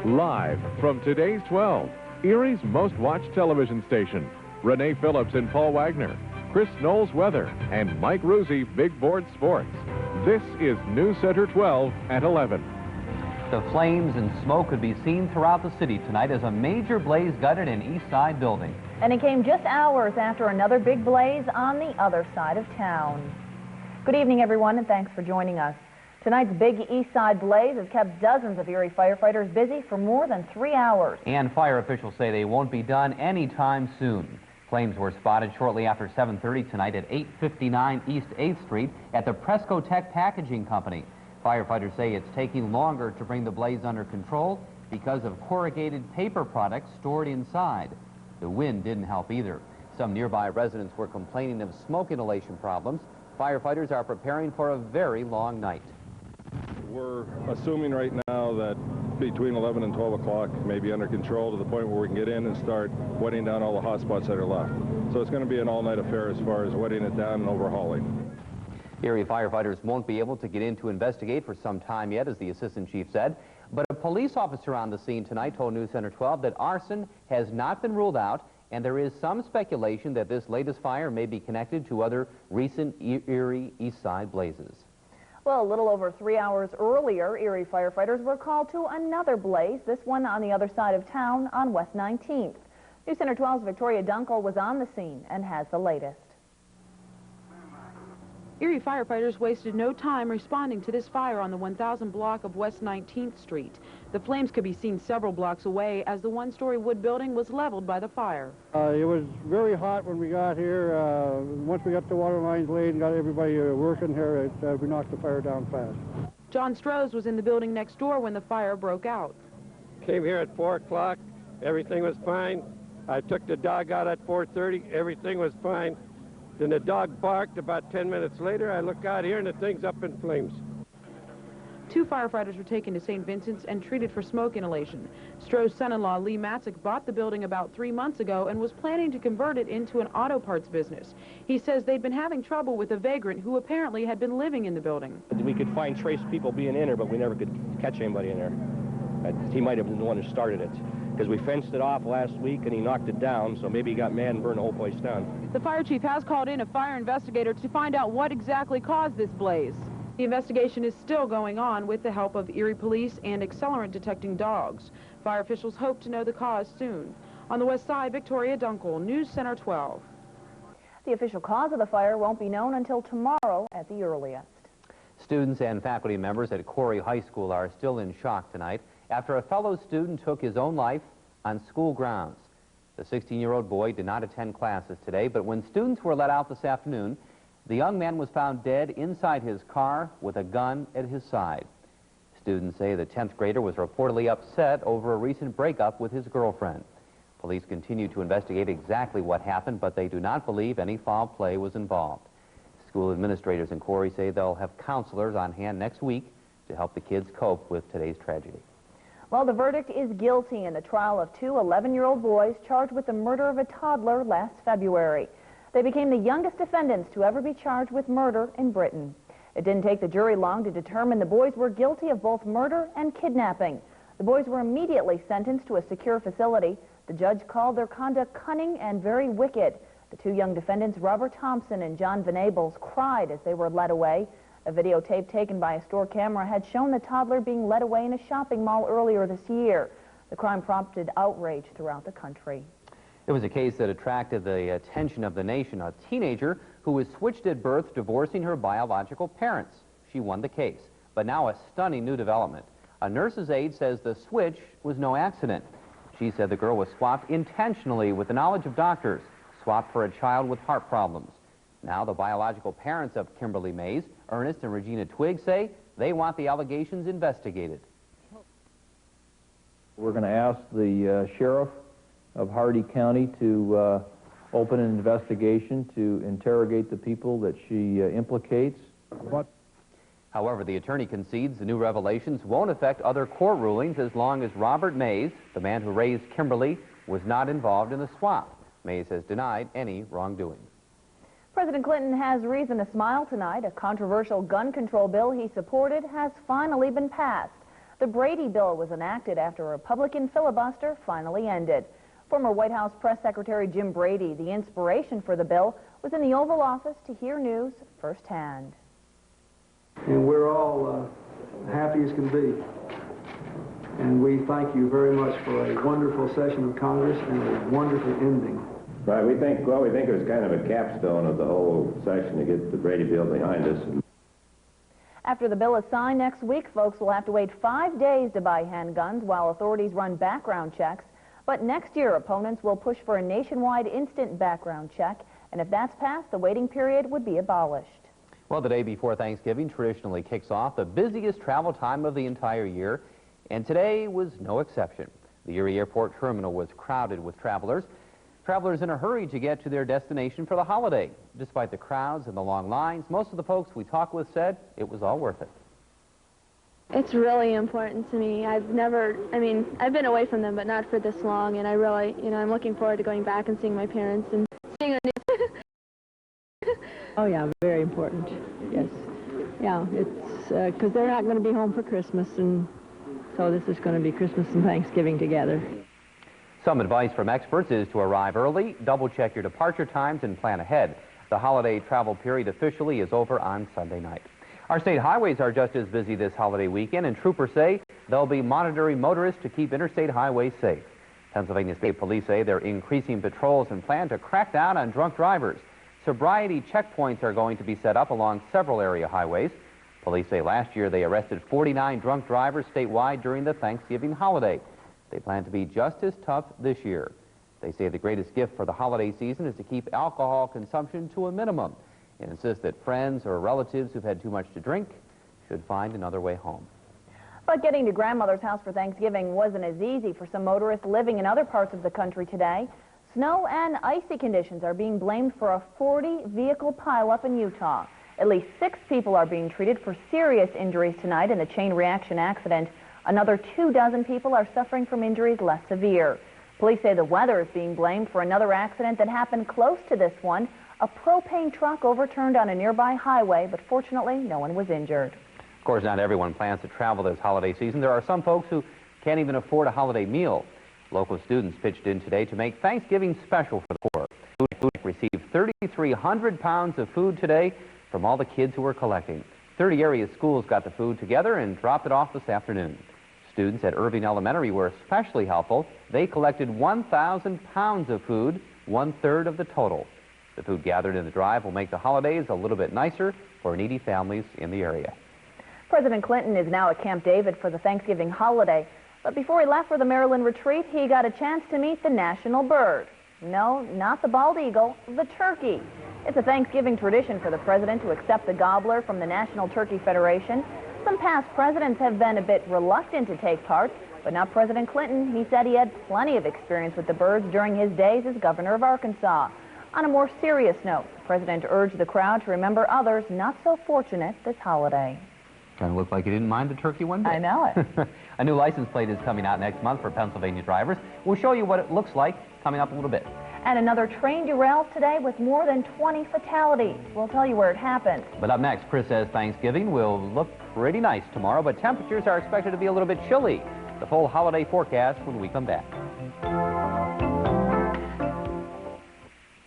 Live from today's 12, Erie's most watched television station, Renee Phillips and Paul Wagner, Chris Knowles Weather, and Mike Ruzzi Big Board Sports. This is News Center 12 at 11. The flames and smoke could be seen throughout the city tonight as a major blaze gutted an East Side building. And it came just hours after another big blaze on the other side of town. Good evening, everyone, and thanks for joining us. Tonight's big East Side blaze has kept dozens of Erie firefighters busy for more than 3 hours. And fire officials say they won't be done anytime soon. Flames were spotted shortly after 7:30 tonight at 859 East 8th Street at the Presco Tech Packaging Company. Firefighters say it's taking longer to bring the blaze under control because of corrugated paper products stored inside. The wind didn't help either. Some nearby residents were complaining of smoke inhalation problems. Firefighters are preparing for a very long night. We're assuming right now that between 11 and 12 o'clock may be under control to the point where we can get in and start wetting down all the hot spots that are left. So it's going to be an all-night affair as far as wetting it down and overhauling. Erie firefighters won't be able to get in to investigate for some time yet, as the assistant chief said. But a police officer on the scene tonight told News Center 12 that arson has not been ruled out, and there is some speculation that this latest fire may be connected to other recent Erie East Side blazes. Well, a little over 3 hours earlier, Erie firefighters were called to another blaze, this one on the other side of town on West 19th. News Center 12's Victoria Dunkel was on the scene and has the latest. Erie firefighters wasted no time responding to this fire on the 1000 block of West 19th Street. The flames could be seen several blocks away as the one-story wood building was leveled by the fire. It was very hot when we got here. Once we got the water lines laid and got everybody working here, we knocked the fire down fast. John Strohs was in the building next door when the fire broke out. Came here at 4 o'clock. Everything was fine. I took the dog out at 4:30. Everything was fine. Then the dog barked. About 10 minutes later, I look out here and the thing's up in flames. 2 firefighters were taken to St. Vincent's and treated for smoke inhalation. Stroh's son-in-law, Lee Matzik, bought the building about 3 months ago and was planning to convert it into an auto parts business. He says they'd been having trouble with a vagrant who apparently had been living in the building. We could find trace people being in there, but we never could catch anybody in there. He might have been the one who started it, because we fenced it off last week and he knocked it down, so maybe he got mad and burned the whole place down. The fire chief has called in a fire investigator to find out what exactly caused this blaze. The investigation is still going on with the help of Erie police and accelerant detecting dogs. Fire officials hope to know the cause soon. On the west side, Victoria Dunkel, News Center 12. The official cause of the fire won't be known until tomorrow at the earliest. Students and faculty members at Corey High School are still in shock tonight after a fellow student took his own life on school grounds. The 16-year-old boy did not attend classes today, but when students were let out this afternoon, the young man was found dead inside his car with a gun at his side. Students say the 10th grader was reportedly upset over a recent breakup with his girlfriend. Police continue to investigate exactly what happened, but they do not believe any foul play was involved. School administrators in Corey say they'll have counselors on hand next week to help the kids cope with today's tragedy. Well, the verdict is guilty in the trial of 2 11-year-old boys charged with the murder of a toddler last February. They became the youngest defendants to ever be charged with murder in Britain. It didn't take the jury long to determine the boys were guilty of both murder and kidnapping. The boys were immediately sentenced to a secure facility. The judge called their conduct cunning and very wicked. The 2 young defendants, Robert Thompson and John Venables, cried as they were led away. A videotape taken by a store camera had shown the toddler being led away in a shopping mall earlier this year. The crime prompted outrage throughout the country. It was a case that attracted the attention of the nation. A teenager who was switched at birth, divorcing her biological parents. She won the case. But now a stunning new development. A nurse's aide says the switch was no accident. She said the girl was swapped intentionally with the knowledge of doctors, swapped for a child with heart problems. Now the biological parents of Kimberly Mays, Ernest and Regina Twigg, say they want the allegations investigated. We're going to ask the sheriff of Hardy County to open an investigation to interrogate the people that she implicates. However, the attorney concedes the new revelations won't affect other court rulings as long as Robert Mays, the man who raised Kimberly, was not involved in the swap. Mays has denied any wrongdoing. President Clinton has reason to smile tonight. A controversial gun control bill he supported has finally been passed. The Brady bill was enacted after a Republican filibuster finally ended. Former White House Press Secretary Jim Brady, the inspiration for the bill, was in the Oval Office to hear news firsthand. And we're all happy as can be. And we thank you very much for a wonderful session of Congress and a wonderful ending. Right, we think it was kind of a capstone of the whole session to get the Brady bill behind us. After the bill is signed next week, folks will have to wait 5 days to buy handguns while authorities run background checks. But next year, opponents will push for a nationwide instant background check, and if that's passed, the waiting period would be abolished. Well, the day before Thanksgiving traditionally kicks off the busiest travel time of the entire year, and today was no exception. The Erie Airport terminal was crowded with travelers in a hurry to get to their destination for the holiday. Despite the crowds and the long lines, most of the folks we talked with said it was all worth it. It's really important to me. I've been away from them, but not for this long, and I really, I'm looking forward to going back and seeing my parents and seeing a new... Oh, yeah, very important, yes. Yeah, it's because they're not going to be home for Christmas, and so this is going to be Christmas and Thanksgiving together. Some advice from experts is to arrive early, double-check your departure times, and plan ahead. The holiday travel period officially is over on Sunday night. Our state highways are just as busy this holiday weekend, and troopers say they'll be monitoring motorists to keep interstate highways safe. Pennsylvania State Police say they're increasing patrols and plan to crack down on drunk drivers. Sobriety checkpoints are going to be set up along several area highways. Police say last year they arrested 49 drunk drivers statewide during the Thanksgiving holiday. They plan to be just as tough this year. They say the greatest gift for the holiday season is to keep alcohol consumption to a minimum and insist that friends or relatives who've had too much to drink should find another way home. But getting to grandmother's house for Thanksgiving wasn't as easy for some motorists living in other parts of the country today. Snow and icy conditions are being blamed for a 40-vehicle pileup in Utah. At least 6 people are being treated for serious injuries tonight in a chain reaction accident. Another 24 people are suffering from injuries less severe. Police say the weather is being blamed for another accident that happened close to this one. A propane truck overturned on a nearby highway, but fortunately, no one was injured. Of course, not everyone plans to travel this holiday season. There are some folks who can't even afford a holiday meal. Local students pitched in today to make Thanksgiving special for the poor. Food received 3,300 pounds of food today from all the kids who were collecting. 30 area schools got the food together and dropped it off this afternoon. Students at Irving Elementary were especially helpful. They collected 1,000 pounds of food, 1/3 of the total. The food gathered in the drive will make the holidays a little bit nicer for needy families in the area. President Clinton is now at Camp David for the Thanksgiving holiday. But before he left for the Maryland retreat, he got a chance to meet the national bird. No, not the bald eagle, the turkey. It's a Thanksgiving tradition for the president to accept the gobbler from the National Turkey Federation. Some past presidents have been a bit reluctant to take part, but not President Clinton. He said he had plenty of experience with the birds during his days as governor of Arkansas. On a more serious note, the president urged the crowd to remember others not so fortunate this holiday. Kind of looked like you didn't mind the turkey one bit. I know it. A new license plate is coming out next month for Pennsylvania drivers. We'll show you what it looks like coming up a little bit. And another train derails today with more than 20 fatalities. We'll tell you where it happened. But up next, Chris says Thanksgiving will look pretty nice tomorrow, but temperatures are expected to be a little bit chilly. The full holiday forecast when we come back.